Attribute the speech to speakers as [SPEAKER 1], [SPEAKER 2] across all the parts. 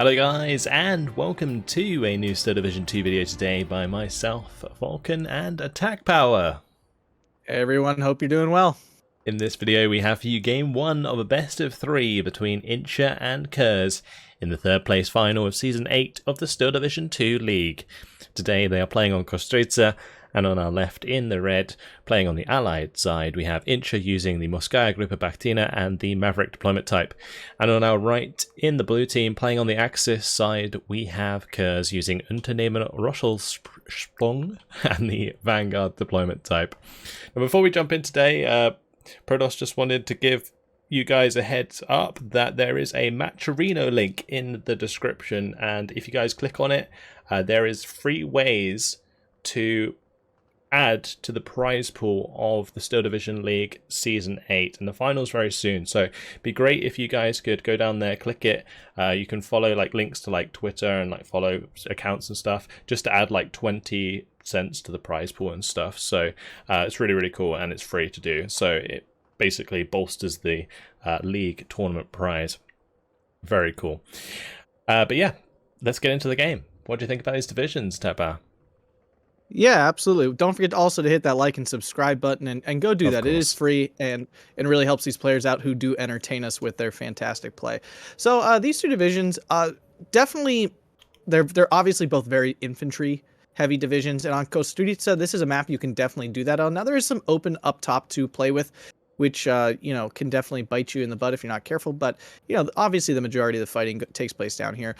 [SPEAKER 1] Hello guys, and welcome to a new Star Division 2 video today by myself, Vulcan, and Attack Power.
[SPEAKER 2] Hey everyone, hope you're doing well.
[SPEAKER 1] In this video we have for you game 1 of a best of 3 between Insha and Khers in the third place final of Season 8 of the Star Division 2 League. Today they are playing on Kostritsa, and on our left in the red, playing on the allied side, we have Insha using the Morskaya, Gruppa, Bakhtina and the Maverick deployment type. And on our right in the blue team, playing on the Axis side, we have Khers using Unternehmen, Rosselsprung and the Vanguard deployment type. Now before we jump in today, Prodos just wanted to give you guys a heads up that there is a Matcherino link in the description, and if you guys click on it, there is 3 ways to add to the prize pool of the Steel Division League Season 8, and the finals very soon, so it'd be great if you guys could go down there, click it. You can follow links to Twitter and follow accounts and stuff, just to add 20 cents to the prize pool and stuff. So it's really cool, and it's free to do, so it basically bolsters the league tournament prize. Very cool. But yeah, let's get into the game. What do you think about these divisions, Tapa?
[SPEAKER 2] Yeah, absolutely. Don't forget also to hit that like and subscribe button and go do that. It is free and it really helps these players out who do entertain us with their fantastic play. So these two divisions, definitely, they're obviously both very infantry heavy divisions. And on Kostritsa, this is a map you can definitely do that on. Now there is some open up top to play with, which can definitely bite you in the butt if you're not careful. But obviously the majority of the fighting takes place down here.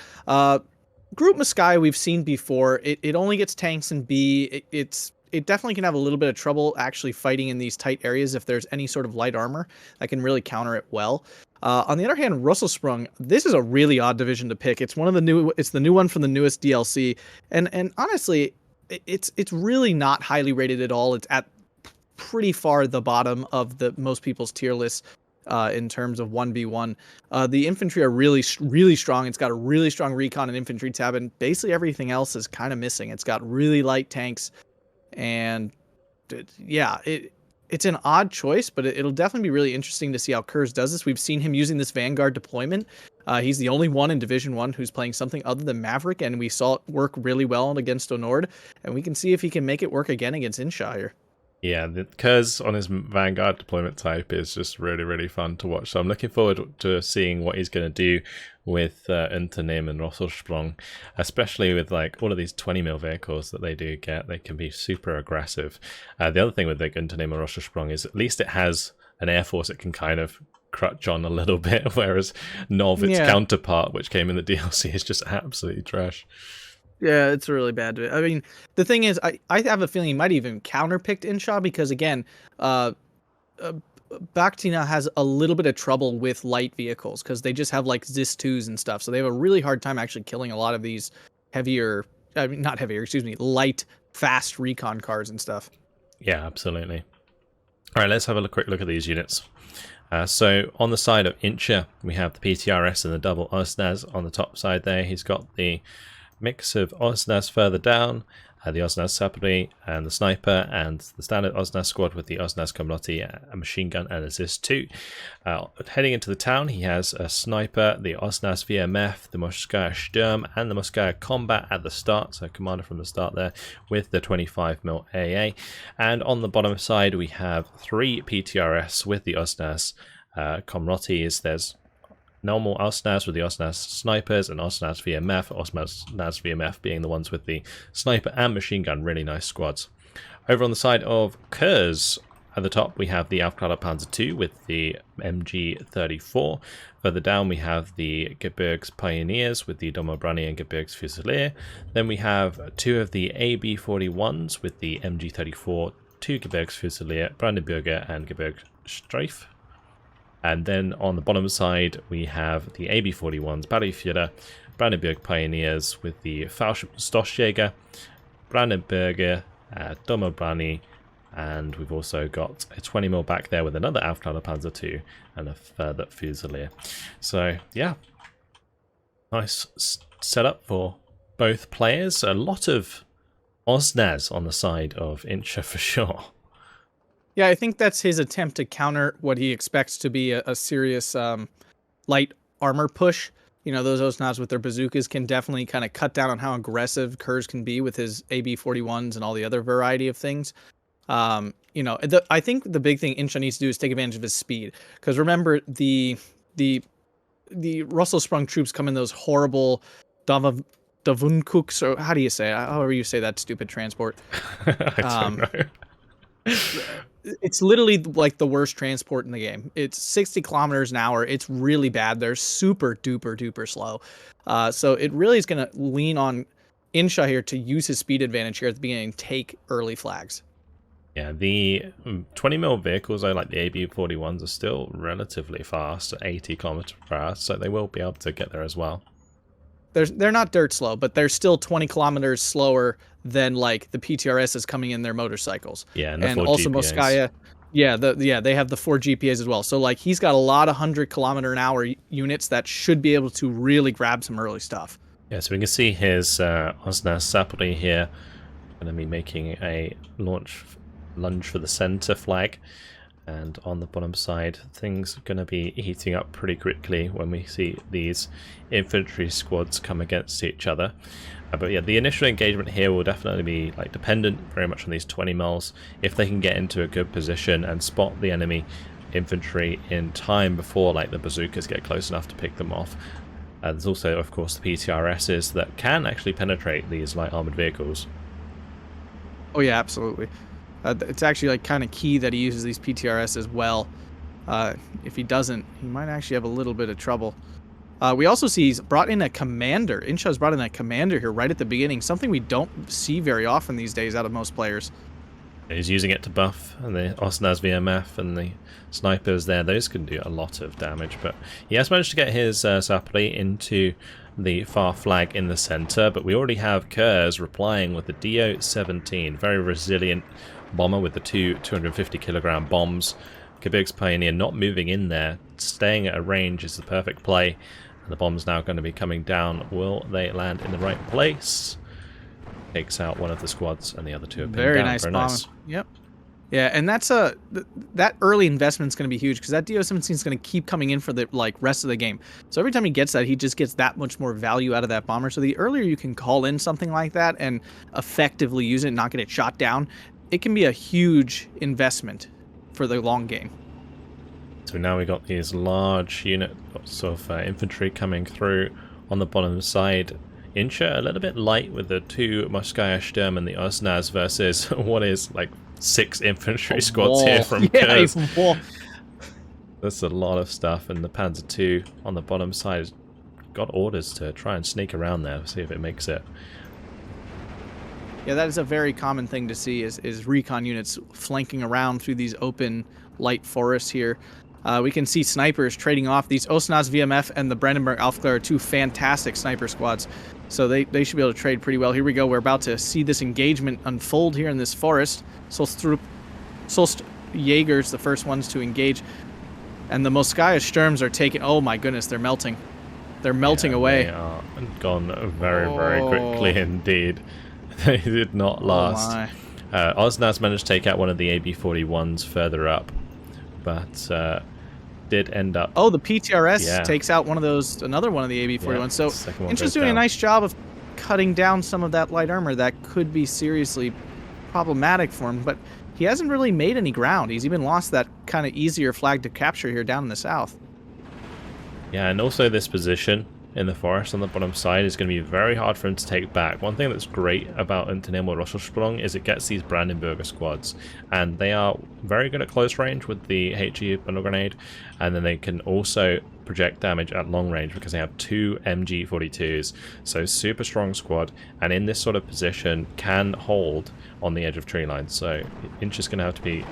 [SPEAKER 2] Group Morskaya we've seen before. It only gets tanks and B. It definitely can have a little bit of trouble actually fighting in these tight areas if there's any sort of light armor that can really counter it well. On the other hand, Rosselsprung, this is a really odd division to pick. It's the new one from the newest DLC, and honestly, it's really not highly rated at all. It's at pretty far the bottom of the most people's tier list. In terms of 1v1, the infantry are really strong. It's got a really strong recon and infantry tab, and basically everything else is kind of missing. It's got really light tanks, and it's an odd choice, but it'll definitely be really interesting to see how Khers does this. We've seen him using this Vanguard deployment. He's the only one in Division 1 who's playing something other than Maverick, and we saw it work really well against Onord, and we can see if he can make it work again against Insha.
[SPEAKER 1] Yeah, the Khers on his Vanguard deployment type is just really fun to watch. So I'm looking forward to seeing what he's going to do with Unternehmen and Rosselsprung, especially with all of these 20mm vehicles that they do get. They can be super aggressive. The other thing with Unternehmen and Rosselsprung is at least it has an air force it can kind of crutch on a little bit, whereas Nov, its counterpart, which came in the DLC, is just absolutely trash.
[SPEAKER 2] Yeah, it's really bad. I mean, the thing is, I have a feeling he might even counterpicked Insha because, again, Bakhtina has a little bit of trouble with light vehicles because they just have ZIS-2s and stuff. So they have a really hard time actually killing a lot of these light, fast recon cars and stuff.
[SPEAKER 1] Yeah, absolutely. All right, let's have a quick look at these units. So on the side of Insha, we have the PTRS and the double OSNAS on the top side there. He's got the mix of OSNAS further down, the OSNAS Sapri and the Sniper, and the standard OSNAS squad with the OSNAS Komlotti, a machine gun and a ZIS-2. Heading into the town, he has a Sniper, the OSNAS VMF, the Morskaya Sturm, and the Morskaya Combat at the start, so commander from the start there, with the 25mm AA. And on the bottom side, we have 3 PTRS with the OSNAS Komlottis. There's normal OSNAS with the OSNAS snipers and OSNAS VMF, OSNAS VMF being the ones with the sniper and machine gun, really nice squads. Over on the side of Khers, at the top we have the Aufklärer Panzer II with the MG34. Further down we have the Gebirgs Pioneers with the Domobrani and Gebirgs Fusilier. Then we have 2 of the AB41s with the MG34, 2 Gebirgs Fusilier, Brandenburger and Gebirgs Streif. And then on the bottom side, we have the AB41s, Barryführer, Brandenburg Pioneers with the Stossjäger, Brandenburger, Domobrani, and we've also got a 20mm back there with another Aufklärer Panzer II and a further Fusilier. So, yeah, nice setup for both players. A lot of OSNAS on the side of Insha for sure.
[SPEAKER 2] Yeah, I think that's his attempt to counter what he expects to be a serious light armor push those Osnas with their bazookas can definitely kind of cut down on how aggressive Khers can be with his AB-41s and all the other variety of things. I think the big thing Insha needs to do is take advantage of his speed. Because remember, the Rosselsprung troops come in those horrible Davunkuks, or how do you say it? However you say that stupid transport.
[SPEAKER 1] I don't know.
[SPEAKER 2] It's literally like the worst transport in the game. It's 60 kilometers an hour. It's really bad. They're super duper slow. So it really is going to lean on Insha here to use his speed advantage here at the beginning, take early flags.
[SPEAKER 1] Yeah, the 20 mil vehicles, though, like the AB-41s, are still relatively fast at 80 kilometers per hour, so they will be able to get there as well.
[SPEAKER 2] They're not dirt slow, but they're still 20 kilometers slower than like the PTRSs coming in their motorcycles.
[SPEAKER 1] Yeah, and
[SPEAKER 2] also
[SPEAKER 1] GPAs.
[SPEAKER 2] Morskaya. Yeah, they have the 4 GPAs as well. So like he's got a lot of 100-kilometer-an-hour units that should be able to really grab some early stuff.
[SPEAKER 1] Yeah, so we can see his Osnas Sapri here going to be making a lunge for the center flag. And on the bottom side, things are going to be heating up pretty quickly when we see these infantry squads come against each other. But yeah, the initial engagement here will definitely be like dependent very much on these 20 mils. If they can get into a good position and spot the enemy infantry in time before like the bazookas get close enough to pick them off. There's also, of course, the PTRSs that can actually penetrate these light armored vehicles.
[SPEAKER 2] Oh yeah, absolutely. It's actually like kind of key that he uses these PTRS as well. If he doesn't, he might actually have a little bit of trouble. We also see he's brought in a commander. Insha's brought in a commander here right at the beginning, something we don't see very often these days out of most players.
[SPEAKER 1] He's using it to buff, and the Osnas VMF and the snipers there, those can do a lot of damage, but he has managed to get his Sapri into the far flag in the center, but we already have Khers replying with the DO-17, very resilient bomber with the two 250-kilogram bombs. Kabig's Pioneer not moving in there, staying at a range is the perfect play, and the bomb's now going to be coming down. Will they land in the right place? Takes out one of the squads, and the other two are pinned
[SPEAKER 2] Very
[SPEAKER 1] down.
[SPEAKER 2] nice
[SPEAKER 1] Very
[SPEAKER 2] bomb.
[SPEAKER 1] nice.
[SPEAKER 2] Yep. Yeah, and that's that early investment is going to be huge because that DO-17 is going to keep coming in for the rest of the game. So every time he gets that, he just gets that much more value out of that bomber. So the earlier you can call in something like that and effectively use it and not get it shot down, it can be a huge investment for the long game.
[SPEAKER 1] So now we got these large units of infantry coming through on the bottom side. Insha a little bit light with the two Morskaya Sturm and the Osnas versus what is like 6 infantry squads here from Khers. That's a lot of stuff, and the Panzer II on the bottom side has got orders to try and sneak around there, see if it makes it.
[SPEAKER 2] Yeah, that is a very common thing to see is recon units flanking around through these open light forests here. We can see snipers trading off. These Osnas VMF and the Brandenburg Aufklärer are 2 fantastic sniper squads. So they should be able to trade pretty well. Here we go. We're about to see this engagement unfold here in this forest. Solst Jaegers, the first ones to engage. And the Morskaya Sturms are taking... Oh my goodness, they're melting. They're melting away.
[SPEAKER 1] They are gone very quickly indeed. They did not last. Osnas managed to take out one of the AB-41s further up. But... did end up.
[SPEAKER 2] Oh, the PTRS takes out another one of the AB-41. So Insha's doing a nice job of cutting down some of that light armor that could be seriously problematic for him, but he hasn't really made any ground. He's even lost that kind of easier flag to capture here down in the south.
[SPEAKER 1] Yeah, and also this position in the forest on the bottom side is going to be very hard for him to take back. One thing that's great about Unternehmen Rosselsprung is it gets these Brandenburger squads, and they are very good at close range with the HE bundle grenade, and then they can also project damage at long range because they have 2 MG42s. So super strong squad, and in this sort of position can hold on the edge of tree lines. So Insha's going to have to be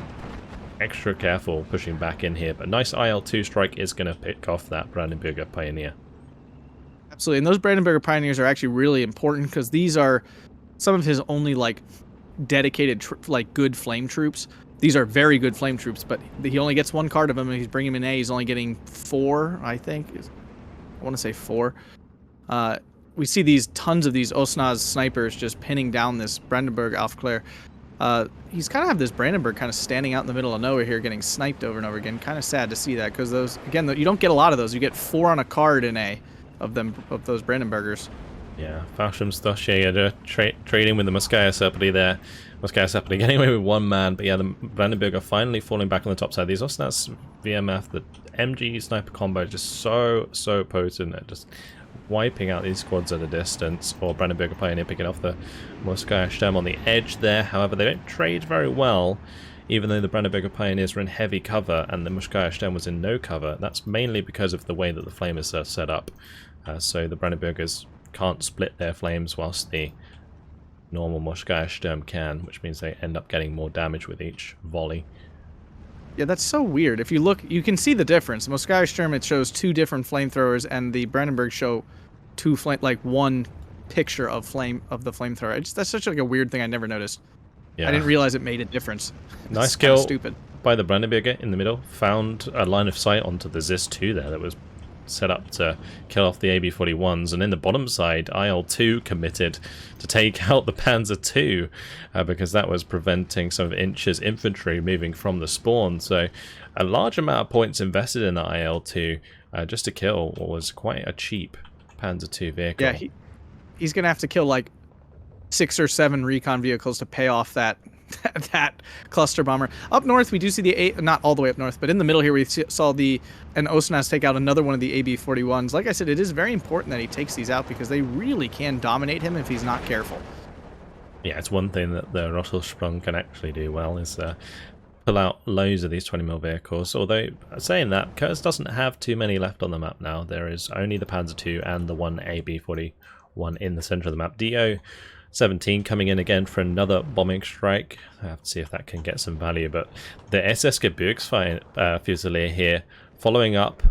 [SPEAKER 1] extra careful pushing back in here, but nice IL-2 strike is going to pick off that Brandenburger Pioneer.
[SPEAKER 2] Absolutely, and those Brandenburger Pioneers are actually really important because these are some of his only like dedicated good flame troops. These are very good flame troops, but he only gets 1 card of them, and he's bringing him in A. He's only getting 4, I think. I want to say 4. We see these tons of these Osnas snipers just pinning down this Brandenburg Aufklärer. He's kind of have this Brandenburg kind of standing out in the middle of nowhere here, getting sniped over and over again. Kind of sad to see that because those, again, you don't get a lot of those. You get 4 on a card in A. of those Brandenburgers.
[SPEAKER 1] Yeah, Fallschirmstöcher trading with the Morskaya Serpentine there. Morskaya Serpentine getting away with one man, but yeah, the Brandenburger finally falling back on the top side. These Osnas VMF, the MG sniper combo, just so potent at just wiping out these squads at a distance. Or Brandenburger Pioneer picking off the Morskaya Sturm on the edge there. However, they don't trade very well, even though the Brandenburger Pioneers were in heavy cover and the Morskaya Sturm was in no cover. That's mainly because of the way that the flamers are set up. So the Brandenburgers can't split their flames whilst the normal Morskaya Sturm can, which means they end up getting more damage with each volley.
[SPEAKER 2] Yeah, that's so weird. If you look, you can see the difference. Morskaya Sturm, it shows 2 different flamethrowers, and the Brandenburg show one picture of the flamethrower. That's such like a weird thing I never noticed. Yeah. I didn't realize it made a difference.
[SPEAKER 1] Nice kill stupid by the Brandenburger in the middle. Found a line of sight onto the ZIS-2 there that was set up to kill off the AB-41s, and in the bottom side IL-2 committed to take out the Panzer II because that was preventing some of Inch's infantry moving from the spawn. So a large amount of points invested in the IL-2 just to kill what was quite a cheap Panzer II vehicle.
[SPEAKER 2] Yeah, he's gonna have to kill like 6 or 7 recon vehicles to pay off that cluster bomber. Up north, we do see the not all the way up north, but in the middle here, we saw an Osnas take out another one of the AB-41s. Like I said, it is very important that he takes these out because they really can dominate him if he's not careful.
[SPEAKER 1] Yeah, it's one thing that the Rosselsprung can actually do well is pull out loads of these 20mm vehicles. Although, saying that, Khers doesn't have too many left on the map now. There is only the Panzer II and the one AB-41 in the center of the map. DO-17 coming in again for another bombing strike. I have to see if that can get some value, but the SS Gebirgsfusilier Fusilier here following up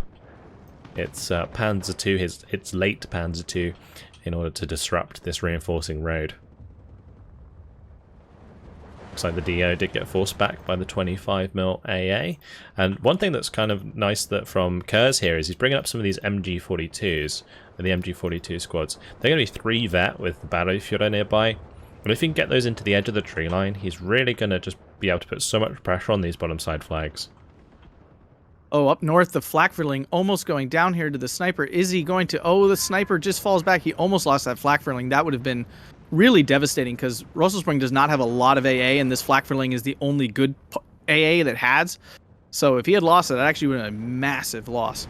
[SPEAKER 1] its Panzer II, its late Panzer II, in order to disrupt this reinforcing road. Looks like the DO did get forced back by the 25mm AA. And one thing that's kind of nice that from Khers here is he's bringing up some of these MG42s, the MG42 squads. They're going to be 3 vet with the Battlefjord nearby. And if he can get those into the edge of the tree line, he's really going to just be able to put so much pressure on these bottom side flags.
[SPEAKER 2] Oh, up north, the Flakverling almost going down here to the sniper. Is he going to... Oh, the sniper just falls back. He almost lost that Flakverling. That would have been really devastating because Rosselsprung does not have a lot of AA, and this Flakverling is the only good AA that it has. So if he had lost it, that actually would have been a massive loss.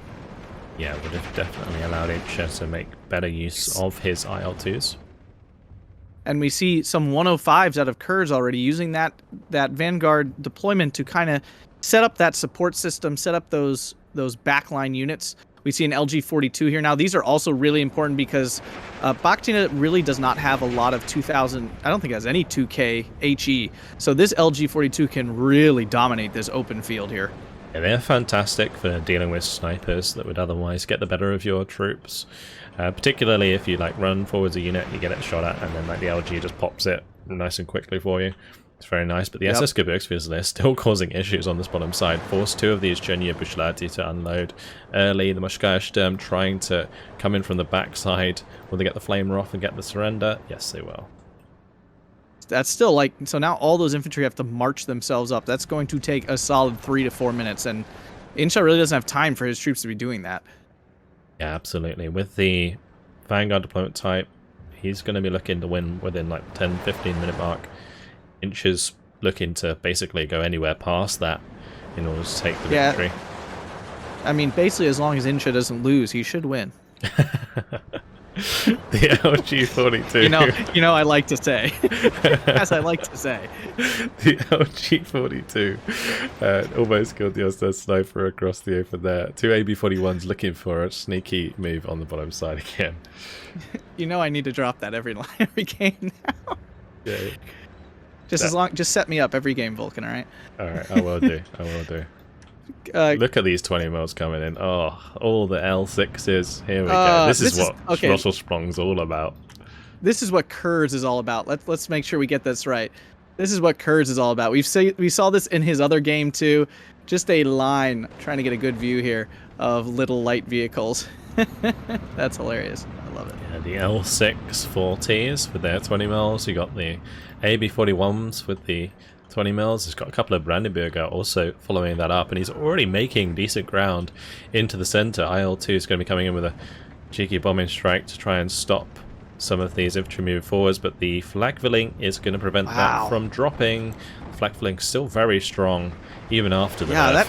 [SPEAKER 1] Yeah, it would have definitely allowed Insha to make better use of his IL-2s.
[SPEAKER 2] And we see some 105s out of Khers already using that Vanguard deployment to kind of set up that support system, set up those backline units. We see an LG-42 here. Now, these are also really important because Bakhtina really does not have a lot of 2000... I don't think it has any 2K HE. So this LG-42 can really dominate this open field here.
[SPEAKER 1] Yeah, they're fantastic for dealing with snipers that would otherwise get the better of your troops. Particularly if you like run forwards a unit, you get it shot at, and then like the LG just pops it nice and quickly for you. It's very nice, but the SS Gebirgsfusilier is still causing issues on this bottom side. Forced 2 of these Genia Bushlarti to unload early. The Morskaya Sturm trying to come in from the backside. Will they get the flamer off and get the surrender? Yes, they will.
[SPEAKER 2] That's still like... So now all those infantry have to march themselves up. That's going to take a solid 3 to 4 minutes, and Insha really doesn't have time for his troops to be doing that.
[SPEAKER 1] Yeah, absolutely. With the Vanguard deployment type, he's going to be looking to win within like 10-15 minute mark. Inch's looking to basically go anywhere past that in order to take the victory.
[SPEAKER 2] I mean, basically, as long as Insha doesn't lose, he should win.
[SPEAKER 1] The LG-42.
[SPEAKER 2] You know, I like to say. As I like to say.
[SPEAKER 1] The LG-42 almost killed the Osnas sniper across the open there. 2 AB-41s looking for a sneaky move on the bottom side again.
[SPEAKER 2] You know I need to drop that every game now.
[SPEAKER 1] Yeah.
[SPEAKER 2] Just set me up every game, Vulcan, alright?
[SPEAKER 1] Alright, I will do. Look at these 20mm coming in. Oh, all the L6s. Here we go. This is what Rosselsprung's all about.
[SPEAKER 2] This is what Khers is all about. Let's make sure we get this right. This is what Khers is all about. We saw this in his other game too. Just a line, trying to get a good view here, of little light vehicles. That's hilarious. I love it.
[SPEAKER 1] Yeah, the L640s with their 20mm. You got the AB-41s with the 20mm. He's got a couple of Brandenburger also following that up, and he's already making decent ground into the center. IL-2 is going to be coming in with a cheeky bombing strike to try and stop some of these infantry moving forwards, but the flak-filling is going to prevent that from dropping. Flak-filling still very strong, even after the nerf.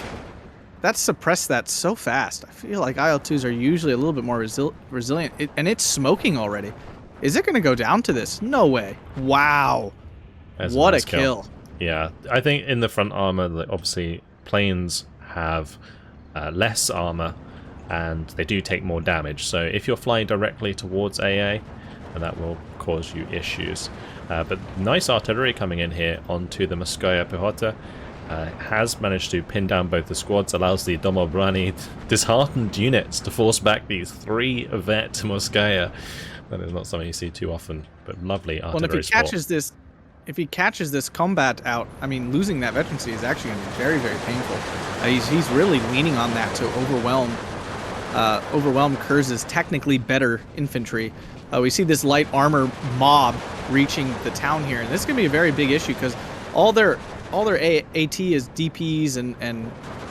[SPEAKER 2] That suppressed that so fast. I feel like IL-2s are usually a little bit more resilient, and it's smoking already. Is it going to go down to this? No way. Wow. What a kill.
[SPEAKER 1] Yeah, I think in the front armor, obviously, planes have less armor, and they do take more damage. So if you're flying directly towards AA, that will cause you issues. But nice artillery coming in here onto the Morskaya Pehota. Has managed to pin down both the squads, allows the Domobrani disheartened units to force back these 3 Vet Morskaya. That is not something you see too often, but lovely artillery support.
[SPEAKER 2] If he catches this combat out, I mean, losing that veterancy is actually going to be very, very painful. He's really leaning on that to overwhelm Khers' technically better infantry. We see this light armor mob reaching the town here, and this is going to be a very big issue because all their AT is DPs and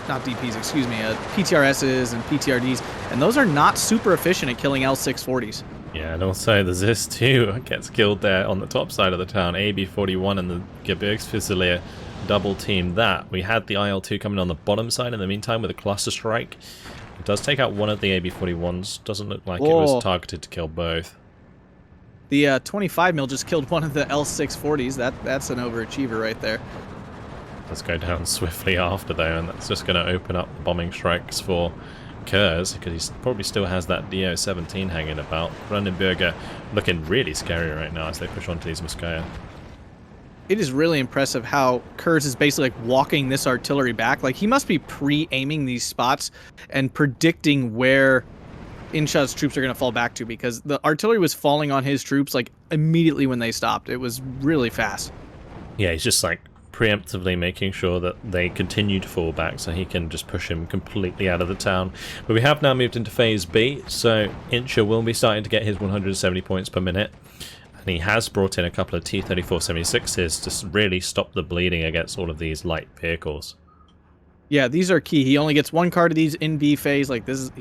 [SPEAKER 2] not DPs, excuse me, PTRSs and PTRDs, and those are not super efficient at killing L640s.
[SPEAKER 1] Yeah, and also the Zis too gets killed there on the top side of the town. AB41 and the Gebirgsfusilier double team that. We had the IL-2 coming on the bottom side in the meantime with a cluster strike. It does take out one of the AB41s. Doesn't look like it was targeted to kill both.
[SPEAKER 2] The 25mm just killed one of the L640s. That's an overachiever right there.
[SPEAKER 1] Does go down swiftly after though, and that's just going to open up the bombing strikes for Khers, because he probably still has that DO-17 hanging about. Brandenburger looking really scary right now as they push onto these Morskaya.
[SPEAKER 2] It is really impressive how Khers is basically like walking this artillery back. Like, he must be pre-aiming these spots and predicting where Insha's troops are going to fall back to, because the artillery was falling on his troops like immediately when they stopped. It was really fast.
[SPEAKER 1] Yeah, he's just like preemptively making sure that they continue to fall back so he can just push him completely out of the town. But we have now moved into phase B, so Insha will be starting to get his 170 points per minute, and he has brought in a couple of T-34-76s to really stop the bleeding against all of these light vehicles.
[SPEAKER 2] Yeah, these are key. He only gets 1 card of these in B phase. Like, this is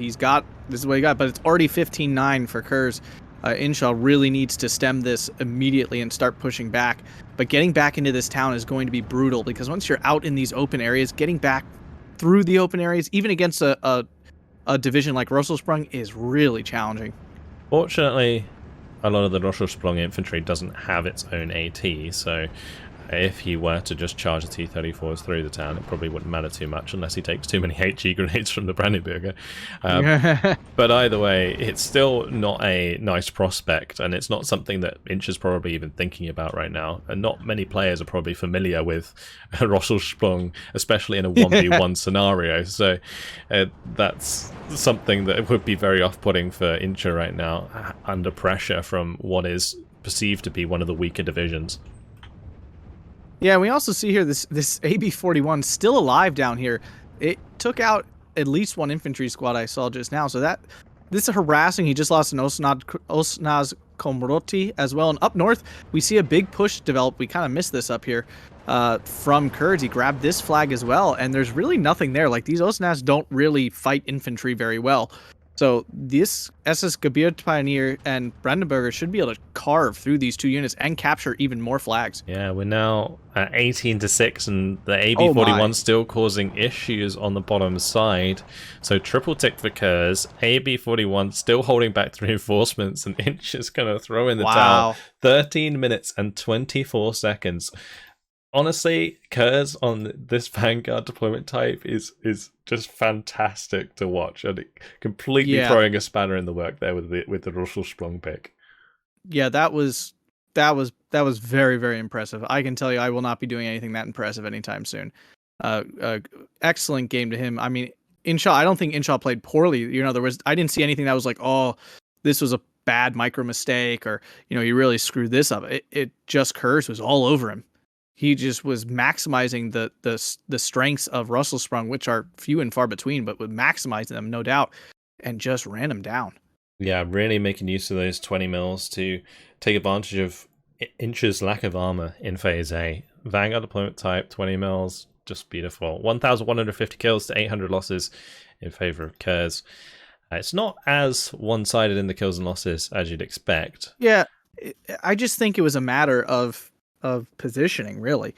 [SPEAKER 2] what he got, but it's already 15-9 for Khers. Insha really needs to stem this immediately and start pushing back. But getting back into this town is going to be brutal, because once you're out in these open areas, getting back through the open areas, even against a division like Rosselsprung, is really challenging.
[SPEAKER 1] Fortunately, a lot of the Rosselsprung infantry doesn't have its own AT, so if he were to just charge the T-34s through the town, it probably wouldn't matter too much unless he takes too many HE grenades from the Brandenburger. But either way, it's still not a nice prospect, and it's not something that Insha's probably even thinking about right now. And not many players are probably familiar with Rosselsprung, especially in a 1v1 scenario. So that's something that would be very off-putting for Insha right now, under pressure from what is perceived to be one of the weaker divisions.
[SPEAKER 2] Yeah, we also see here this AB41 still alive down here. It took out at least 1 infantry squad I saw just now. So this is harassing. He just lost an Osnaz Komroti as well. And up north, we see a big push develop. We kind of missed this up here from Khers. He grabbed this flag as well, and there's really nothing there. Like, these Osnaz don't really fight infantry very well. So this SS Gebirge Pioneer and Brandenburger should be able to carve through these 2 units and capture even more flags.
[SPEAKER 1] Yeah, we're now at 18-6, and the AB41 still causing issues on the bottom side. So triple tick for Khers. AB41 still holding back the reinforcements, and Inch is going to throw in the towel. 13 minutes and 24 seconds. Honestly, Khers on this Vanguard deployment type is just fantastic to watch, and completely throwing a spanner in the work there with the Rosselsprung pick. Yeah,
[SPEAKER 2] that was very, very impressive. I can tell you, I will not be doing anything that impressive anytime soon. Excellent game to him. I mean, Insha, I don't think Insha played poorly. You know, I didn't see anything that was like, oh, this was a bad micro mistake, or, you know, he really screwed this up. It just Khers was all over him. He just was maximizing the strengths of Rosselsprung, which are few and far between, but with maximizing them, no doubt, and just ran them down.
[SPEAKER 1] Yeah, really making use of those 20 mils to take advantage of Insha's lack of armor in Phase A. Vanguard deployment type, 20 mils, just beautiful. 1,150 kills to 800 losses in favor of Khers. It's not as one-sided in the kills and losses as you'd expect.
[SPEAKER 2] Yeah, I just think it was a matter of positioning, really.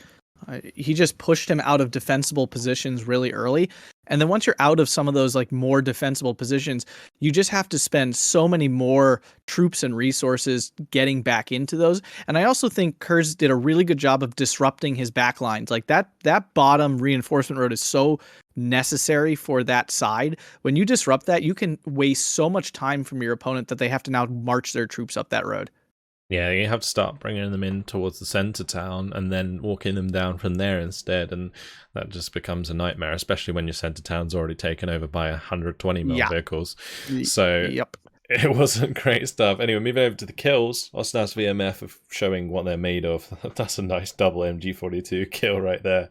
[SPEAKER 2] He just pushed him out of defensible positions really early. And then once you're out of some of those like more defensible positions, you just have to spend so many more troops and resources getting back into those. And I also think Khers did a really good job of disrupting his backlines. Like that bottom reinforcement road is so necessary for that side. When you disrupt that, you can waste so much time from your opponent that they have to now march their troops up that road.
[SPEAKER 1] Yeah, you have to start bringing them in towards the center town and then walking them down from there instead, and that just becomes a nightmare, especially when your center town's already taken over by 120 mil vehicles. So it wasn't great stuff. Anyway, moving over to the kills, Osnas VMF of showing what they're made of. That's a nice double MG42 kill right there.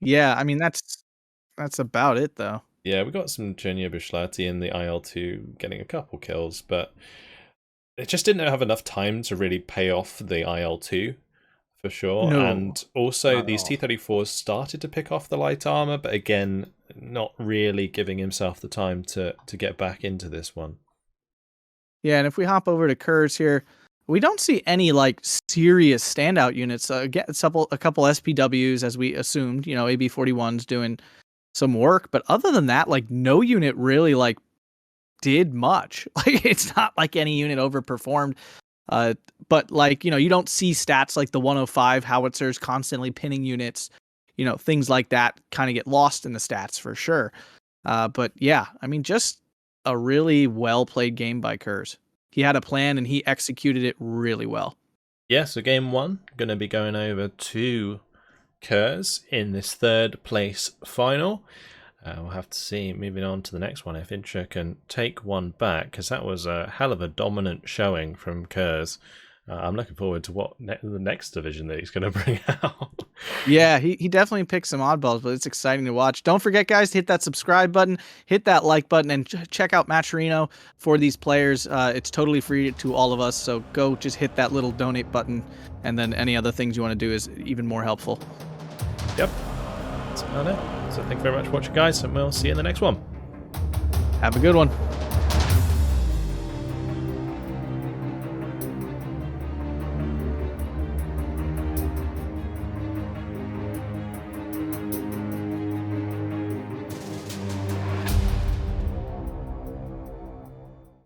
[SPEAKER 2] Yeah, I mean that's about it though.
[SPEAKER 1] Yeah, we got some Jenya Bishlati in the IL2 getting a couple kills, but it just didn't have enough time to really pay off the IL2 for sure.
[SPEAKER 2] No,
[SPEAKER 1] and also these T-34s started to pick off the light armor, but again, not really giving himself the time to get back into this one.
[SPEAKER 2] Yeah, and if we hop over to Khers here, we don't see any like serious standout units. Again, a couple SPWs as we assumed, you know, AB41's doing some work, but other than that, like no unit really like did much. Like it's not like any unit overperformed. But like, you know, you don't see stats like the 105 howitzers constantly pinning units, you know, things like that kind of get lost in the stats for sure. But yeah, I mean, just a really well played game by Khers. He had a plan and he executed it really well.
[SPEAKER 1] Yeah, so game one, going to be going over to Khers in this third place final. We'll have to see, moving on to the next one, if Insha can take one back, because that was a hell of a dominant showing from Khers. I'm looking forward to what the next division that he's going to bring out.
[SPEAKER 2] Yeah, he definitely picked some oddballs, but it's exciting to watch. Don't forget, guys, to hit that subscribe button, hit that like button, and check out Matcherino for these players. It's totally free to all of us, so go just hit that little donate button, and then any other things you want to do is even more helpful.
[SPEAKER 1] Yep, that's about it. So thank you very much for watching, guys, and we'll see you in the next one.
[SPEAKER 2] Have a good one.